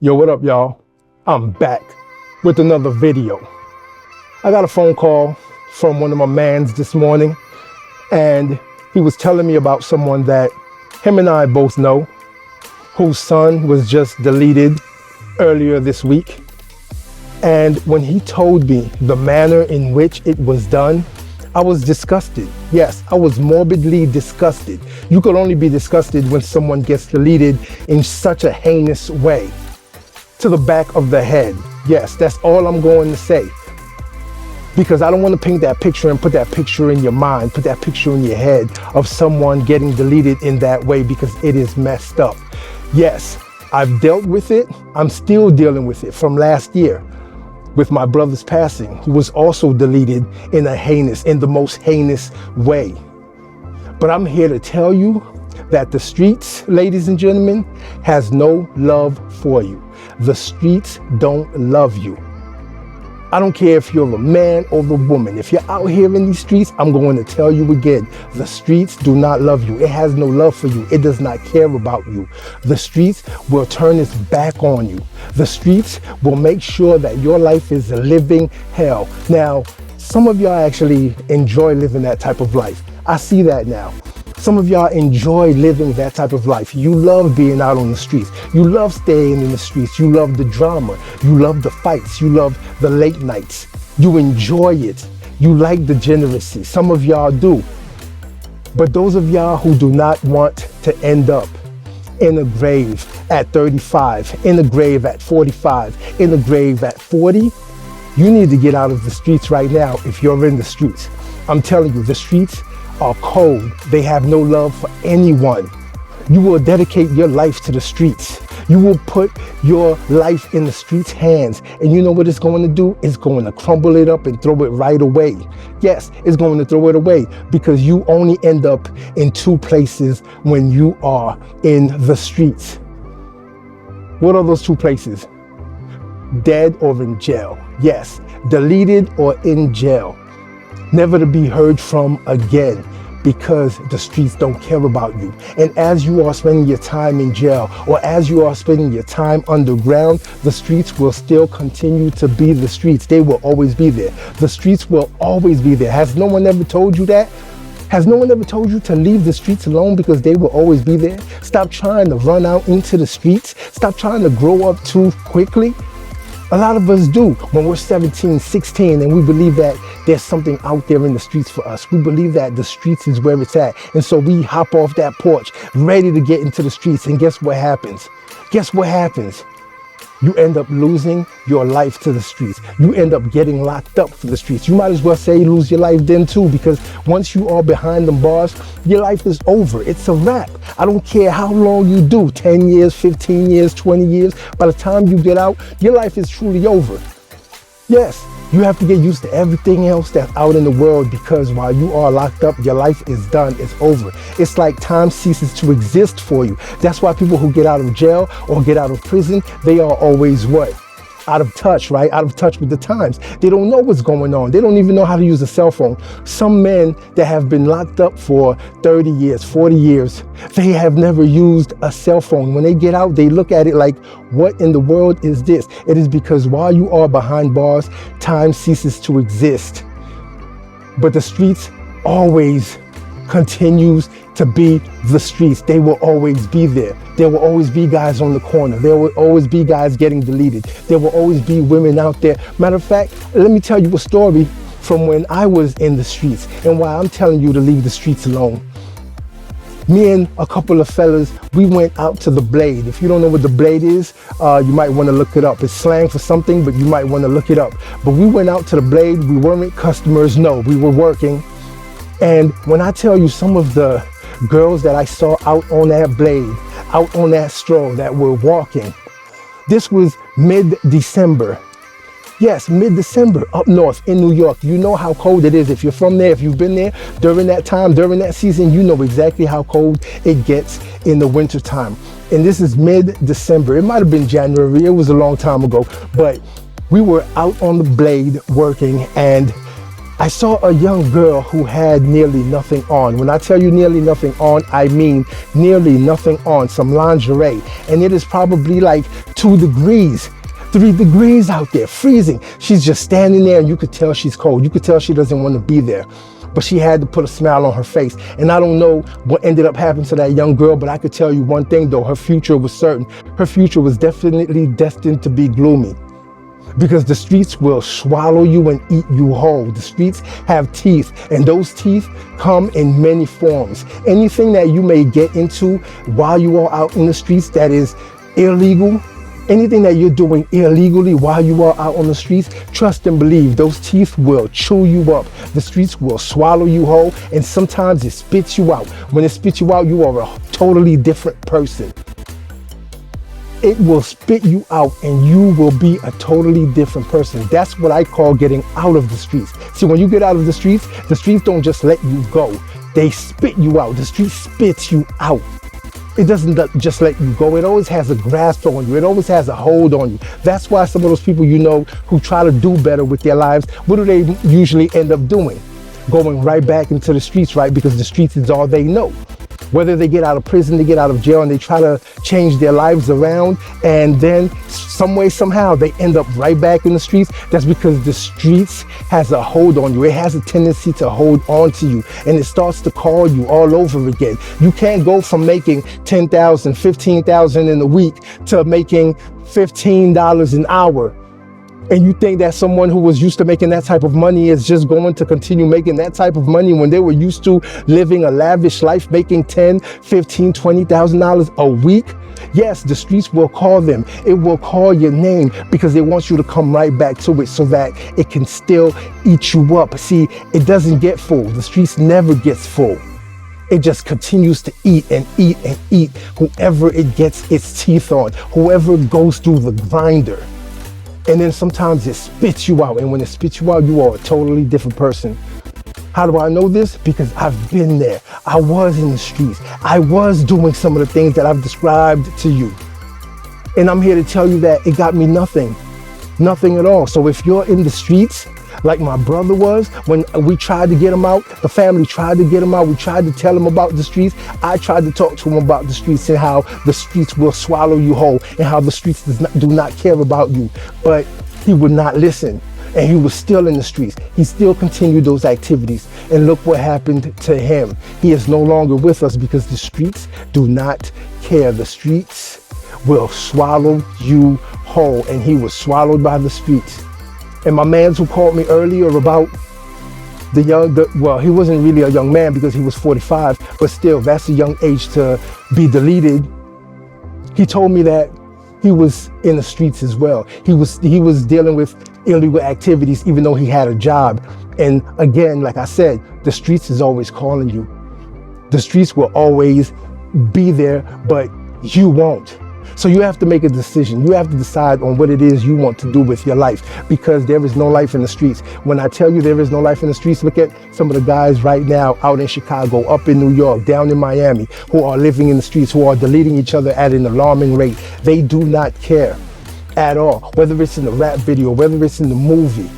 Yo, what up, y'all? I'm back with another video. I got a phone call from one of my mans this morning, and he was telling me about someone that him and I both know, whose son was just deleted earlier this week. And when he told me the manner in which it was done, I was disgusted. Yes, I was morbidly disgusted. You could only be disgusted when someone gets deleted in such a heinous way. To the back of the head. Yes, that's all I'm going to say. Because I don't want to paint that picture and put that picture in your mind, put that picture in your head of someone getting deleted in that way, because it is messed up. Yes, I've dealt with it. I'm still dealing with it from last year with my brother's passing, who was also deleted in the most heinous way. But I'm here to tell you that the streets, ladies and gentlemen, has no love for you. The streets don't love you. I don't care if you're a man or a woman. If you're out here in these streets, I'm going to tell you again, the streets do not love you. It has no love for you. It does not care about you. The streets will turn its back on you. The streets will make sure that your life is a living hell. Now, some of y'all actually enjoy living that type of life. I see that now. Some of y'all enjoy living that type of life. You love being out on the streets. You love staying in the streets. You love the drama. You love the fights. You love the late nights. You enjoy it. You like the degeneracy. Some of y'all do. But those of y'all who do not want to end up in a grave at 35, in a grave at 45, in a grave at 40, you need to get out of the streets right now if you're in the streets. I'm telling you, the streets are cold. They have no love for anyone. You will dedicate your life to the streets. You will put your life in the streets' hands. And you know what it's going to do? It's going to crumble it up and throw it right away. Yes, it's going to throw it away, because you only end up in two places when you are in the streets. What are those two places? Dead or in jail. Yes, deleted or in jail. Never to be heard from again, because the streets don't care about you. And as you are spending your time in jail, or as you are spending your time underground, the streets will still continue to be the streets. They will always be there. The streets will always be there. Has no one ever told you that? Has no one ever told you to leave the streets alone, because they will always be there? Stop trying to run out into the streets. Stop trying to grow up too quickly. A lot of us do when we're 17, 16, and we believe that there's something out there in the streets for us. We believe that the streets is where it's at. And so we hop off that porch, ready to get into the streets. And guess what happens? Guess what happens? You end up losing your life to the streets. You end up getting locked up for the streets. You might as well say you lose your life then too, because once you are behind them bars, your life is over. It's a wrap. I don't care how long you do, 10 years, 15 years, 20 years. By the time you get out, your life is truly over. Yes, you have to get used to everything else that's out in the world, because while you are locked up, your life is done. It's over. It's like time ceases to exist for you. That's why people who get out of jail or get out of prison, they are always what? Out of touch, right? Out of touch with the times. They don't know what's going on. They don't even know how to use a cell phone. Some men that have been locked up for 30 years, 40 years, they have never used a cell phone. When they get out, they look at it like, what in the world is this? It is because while you are behind bars, time ceases to exist. But the streets always continues to be the streets. They will always be there. There will always be guys on the corner. There will always be guys getting deleted. There will always be women out there. Matter of fact, let me tell you a story from when I was in the streets, and why I'm telling you to leave the streets alone. Me and a couple of fellas, we went out to the Blade. If you don't know what the Blade is, you might want to look it up. It's slang for something, but you might want to look it up. But we went out to the Blade. We weren't customers. No, we were working. And when I tell you some of the girls that I saw out on that Blade, out on that stroll, that were walking, this was mid-December. Yes, mid-December up north in New York. You know how cold it is. If you're from there, if you've been there during that time, during that season, you know exactly how cold it gets in the winter time. And this is mid-December. It might have been January. It was a long time ago, but we were out on the Blade working, and I saw a young girl who had nearly nothing on. When I tell you nearly nothing on, I mean nearly nothing on, some lingerie. And it is probably like 2 degrees, 3 degrees out there, freezing. She's just standing there and you could tell she's cold. You could tell she doesn't want to be there. But she had to put a smile on her face. And I don't know what ended up happening to that young girl, but I could tell you one thing though, her future was certain. Her future was definitely destined to be gloomy. Because the streets will swallow you and eat you whole. The streets have teeth, and those teeth come in many forms. Anything that you may get into while you are out in the streets that is illegal, anything that you're doing illegally while you are out on the streets, trust and believe those teeth will chew you up. The streets will swallow you whole, and sometimes it spits you out. When it spits you out, you are a totally different person. It will spit you out and you will be a totally different person. That's what I call getting out of the streets. See, when you get out of the streets don't just let you go. They spit you out. The street spits you out. It doesn't just let you go. It always has a grasp on you. It always has a hold on you. That's why some of those people you know who try to do better with their lives, what do they usually end up doing? Going right back into the streets, right? Because the streets is all they know. Whether they get out of prison, they get out of jail, and they try to change their lives around, and then some way, somehow, they end up right back in the streets. That's because the streets has a hold on you. It has a tendency to hold on to you, and it starts to call you all over again. You can't go from making $10,000, $15,000 in a week to making $15 an hour. And you think that someone who was used to making that type of money is just going to continue making that type of money when they were used to living a lavish life, making $10,000, $15,000, $20,000 a week? Yes, the streets will call them. It will call your name because it wants you to come right back to it so that it can still eat you up. See, it doesn't get full. The streets never gets full. It just continues to eat and eat and eat whoever it gets its teeth on, whoever goes through the grinder. And then sometimes it spits you out. And when it spits you out, you are a totally different person. How do I know this? Because I've been there. I was in the streets. I was doing some of the things that I've described to you. And I'm here to tell you that it got me nothing. Nothing at all. So if you're in the streets, like my brother was, when we tried to get him out, the family tried to get him out, we tried to tell him about the streets. I tried to talk to him about the streets and how the streets will swallow you whole and how the streets do not care about you. But he would not listen, and he was still in the streets. He still continued those activities, and look what happened to him. He is no longer with us because the streets do not care. The streets will swallow you whole, and he was swallowed by the streets. And my man who called me earlier about well, he wasn't really a young man because he was 45, but still, that's a young age to be deleted. He told me that he was in the streets as well. He was dealing with illegal activities even though he had a job. And again, like I said, the streets is always calling you. The streets will always be there, but you won't. So you have to make a decision. You have to decide on what it is you want to do with your life, because there is no life in the streets. When I tell you there is no life in the streets, look at some of the guys right now out in Chicago, up in New York, down in Miami, who are living in the streets, who are deleting each other at an alarming rate. They do not care at all, whether it's in the rap video, whether it's in the movie.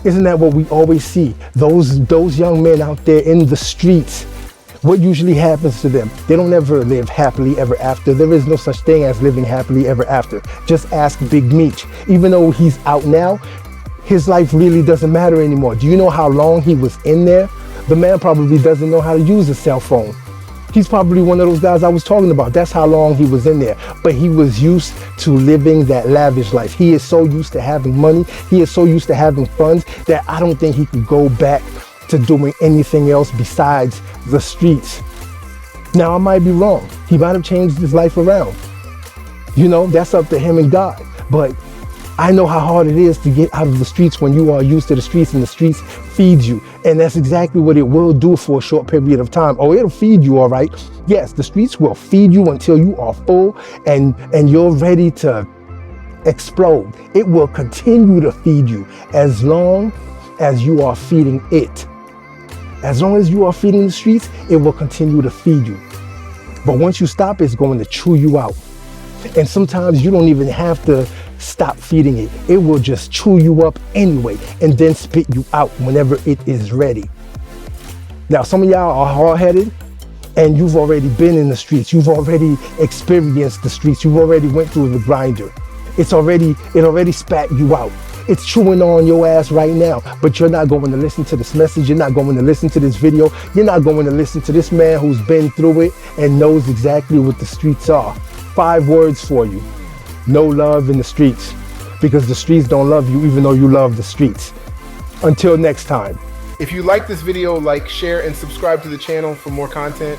Isn't that what we always see? Those young men out there in the streets. What usually happens to them? They don't ever live happily ever after. There is no such thing as living happily ever after. Just ask Big Meech. Even though he's out now, his life really doesn't matter anymore. Do you know how long he was in there? The man probably doesn't know how to use a cell phone. He's probably one of those guys I was talking about. That's how long he was in there. But he was used to living that lavish life. He is so used to having money. He is so used to having funds that I don't think he could go back to doing anything else besides the streets. Now, I might be wrong. He might have changed his life around. You know, that's up to him and God. But I know how hard it is to get out of the streets when you are used to the streets and the streets feed you. And that's exactly what it will do for a short period of time. Oh, it'll feed you, all right. Yes, the streets will feed you until you are full and you're ready to explode. It will continue to feed you as long as you are feeding it. As long as you are feeding the streets, it will continue to feed you. But once you stop, it's going to chew you out. And sometimes you don't even have to stop feeding it. It will just chew you up anyway and then spit you out whenever it is ready. Now, some of y'all are hard-headed and you've already been in the streets. You've already experienced the streets. You've already went through the grinder. It already spat you out. It's chewing on your ass right now, but you're not going to listen to this message. You're not going to listen to this video. You're not going to listen to this man who's been through it and knows exactly what the streets are. 5 words for you. No love in the streets, because the streets don't love you even though you love the streets. Until next time. If you like this video, like, share, and subscribe to the channel for more content.